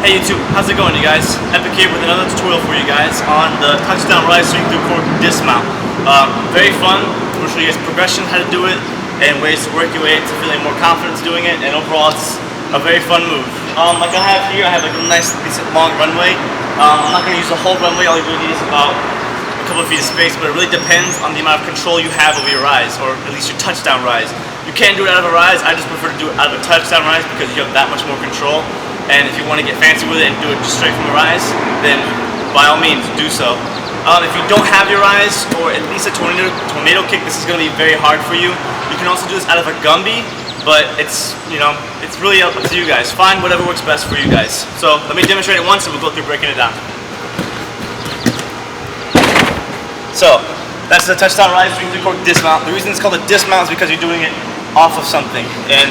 Hey YouTube, how's it going you guys? Epic here with another tutorial for you guys on the touchdown rise swing through Cork dismount. Very fun. We'll show you guys progression, how to do it, and ways to work your way to feeling more confidence doing it, and overall it's a very fun move. Like I have here, I have like a nice, decent long runway. I'm not going to use the whole runway, all you really need is about a couple of feet of space, but it really depends on the amount of control you have over your rise, or at least your touchdown rise. You can't do it out of a rise, I just prefer to do it out of a touchdown rise because you have that much more control. And if you want to get fancy with it and do it just straight from a rise, then by all means do so. If you don't have your rise, or at least a tornado kick, this is going to be very hard for you. You can also do this out of a Gumby, but it's really up to you guys. Find whatever works best for you guys. So let me demonstrate it once and we'll go through breaking it down. So that's the touchdown rise swing through Cork dismount. The reason it's called a dismount is because you're doing it off of something, and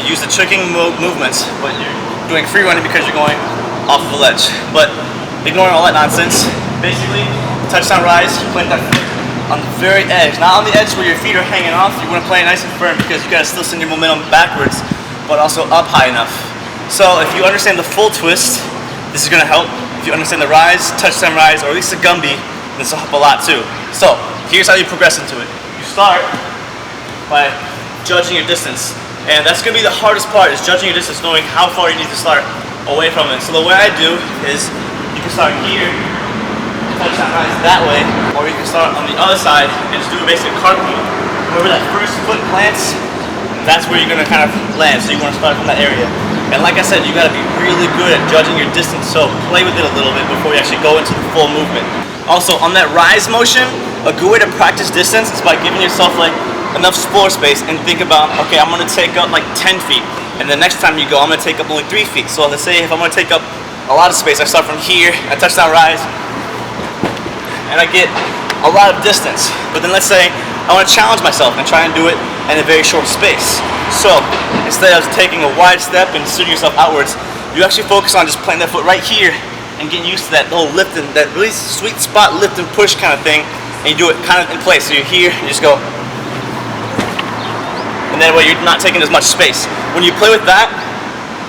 you use the tricking movements, but you're doing free running because you're going off of a ledge. But ignoring all that nonsense, basically, touchdown rise, you plant that foot on the very edge, not on the edge where your feet are hanging off. You want to play it nice and firm because you gotta still send your momentum backwards, but also up high enough. So if you understand the full twist, this is gonna help. If you understand the rise, touchdown rise, or at least a Gumby, this will help a lot too. So here's how you progress into it. You start by judging your distance. And that's going to be the hardest part, is judging your distance, knowing how far you need to start away from it. So the way I do is, you can start here, touchdown rise that way, or you can start on the other side and just do a basic cartwheel. Wherever that first foot plants, that's where you're going to kind of land, so you want to start from that area. And like I said, you got to be really good at judging your distance, so play with it a little bit before you actually go into the full movement. Also, on that rise motion, a good way to practice distance is by giving yourself like enough floor space and think about, okay, I'm going to take up like 10 feet, and the next time you go, I'm going to take up only 3 feet. So let's say if I'm going to take up a lot of space, I start from here, I touchdown rise, and I get a lot of distance. But then let's say I want to challenge myself and try and do it in a very short space. So instead of taking a wide step and shooting yourself outwards, you actually focus on just planting that foot right here and getting used to that little lift and that really sweet spot lift and push kind of thing, and you do it kind of in place. So you're here, you just go, and that way you're not taking as much space. When you play with that,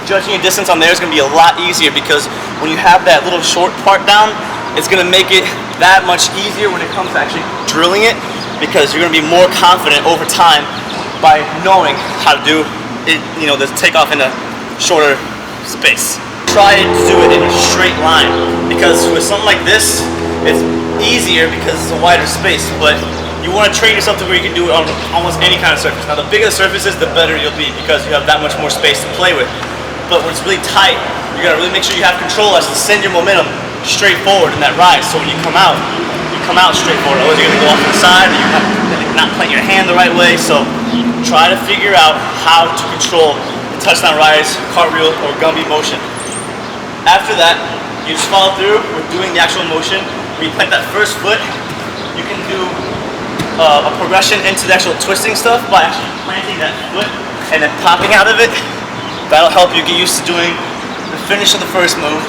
judging your distance on there is going to be a lot easier, because when you have that little short part down, it's going to make it that much easier when it comes to actually drilling it, because you're going to be more confident over time by knowing how to do it, the takeoff in a shorter space. Try to do it in a straight line, because with something like this, it's easier because it's a wider space, but you want to train yourself to where you can do it on almost any kind of surface. Now the bigger the surface is, the better you'll be, because you have that much more space to play with. But when it's really tight, you gotta really make sure you have control as to send your momentum straight forward in that rise. So when you come out straight forward. Otherwise you're gonna go off to the side, and you're not playing your hand the right way. So try to figure out how to control the touchdown rise, cartwheel, or Gumby motion. After that, you just follow through with doing the actual motion. When you plant that first foot, you can do a progression into the actual twisting stuff by actually planting that foot and then popping out of it. That'll help you get used to doing the finish of the first move,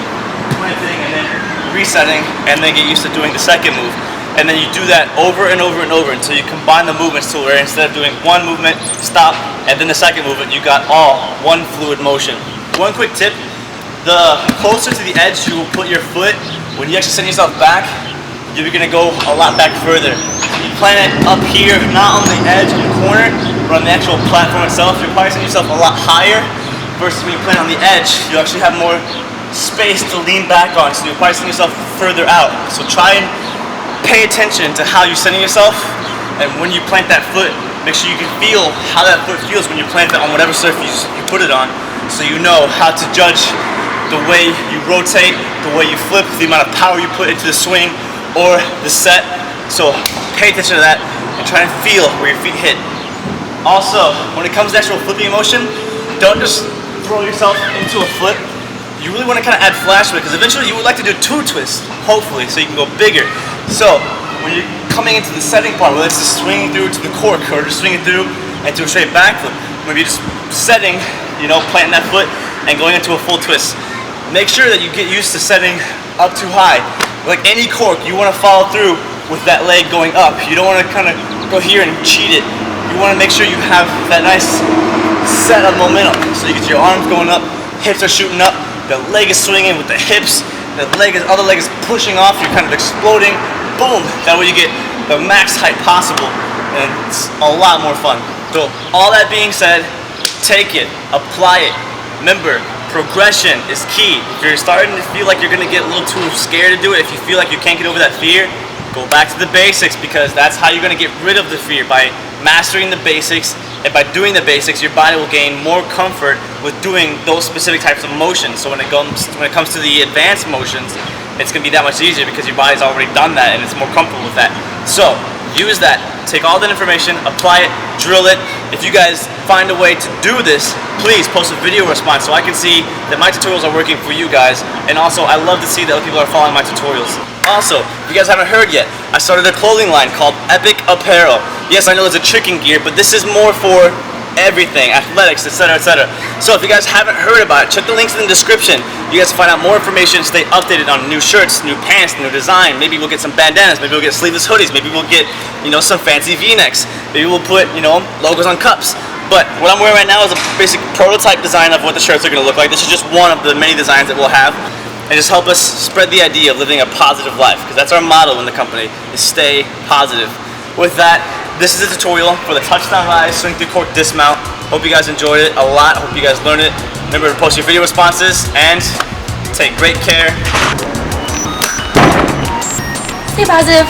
planting and then resetting, and then get used to doing the second move. And then you do that over and over and over until you combine the movements to where instead of doing one movement, stop, and then the second movement, you got all one fluid motion. One quick tip, the closer to the edge you will put your foot, when you actually send yourself back, you're gonna go a lot back further. You plant it up here, not on the edge in the corner, but on the actual platform itself. You're probably sending yourself a lot higher, versus when you plant on the edge, you actually have more space to lean back on, so you're probably sending yourself further out. So try and pay attention to how you're sending yourself, and when you plant that foot, make sure you can feel how that foot feels when you plant it on whatever surface you put it on, so you know how to judge the way you rotate, the way you flip, the amount of power you put into the swing or the set. So pay attention to that and try and feel where your feet hit. Also, when it comes to actual flipping motion, don't just throw yourself into a flip. You really want to kind of add flash to it, because eventually you would like to do 2 twists, hopefully, so you can go bigger. So when you're coming into the setting part, whether it's just swinging through to the cork or just swinging through into a straight backflip, maybe just setting, planting that foot and going into a full twist. Make sure that you get used to setting up too high. Like any cork, you want to follow through with that leg going up. You don't want to kind of go here and cheat it. You want to make sure you have that nice set of momentum. So you get your arms going up, hips are shooting up, the leg is swinging with the hips, the other leg is pushing off, you're kind of exploding, boom. That way you get the max height possible, and it's a lot more fun. So all that being said, take it, apply it. Remember, progression is key. If you're starting to feel like you're gonna get a little too scared to do it, if you feel like you can't get over that fear, go back to the basics, because that's how you're gonna get rid of the fear, by mastering the basics. And by doing the basics, your body will gain more comfort with doing those specific types of motions. So when it comes to the advanced motions, it's gonna be that much easier because your body's already done that and it's more comfortable with that. So use that, take all that information, apply it, drill it. If you guys find a way to do this, please post a video response so I can see that my tutorials are working for you guys. And also, I love to see that other people are following my tutorials. Also, if you guys haven't heard yet, I started a clothing line called Epic Apparel. Yes, I know it's a tricking gear, but this is more for everything, athletics, etc., etc. So if you guys haven't heard about it, check the links in the description. You guys can find out more information, stay updated on new shirts, new pants, new design. Maybe we'll get some bandanas, maybe we'll get sleeveless hoodies, maybe we'll get, some fancy V-necks. Maybe we'll put, logos on cups. But what I'm wearing right now is a basic prototype design of what the shirts are going to look like. This is just one of the many designs that we'll have. And just help us spread the idea of living a positive life, because that's our motto in the company, is stay positive. With that, this is a tutorial for the touchdown Raiz swing through Cork dismount. Hope you guys enjoyed it a lot. Hope you guys learned it. Remember to post your video responses and take great care. Stay positive.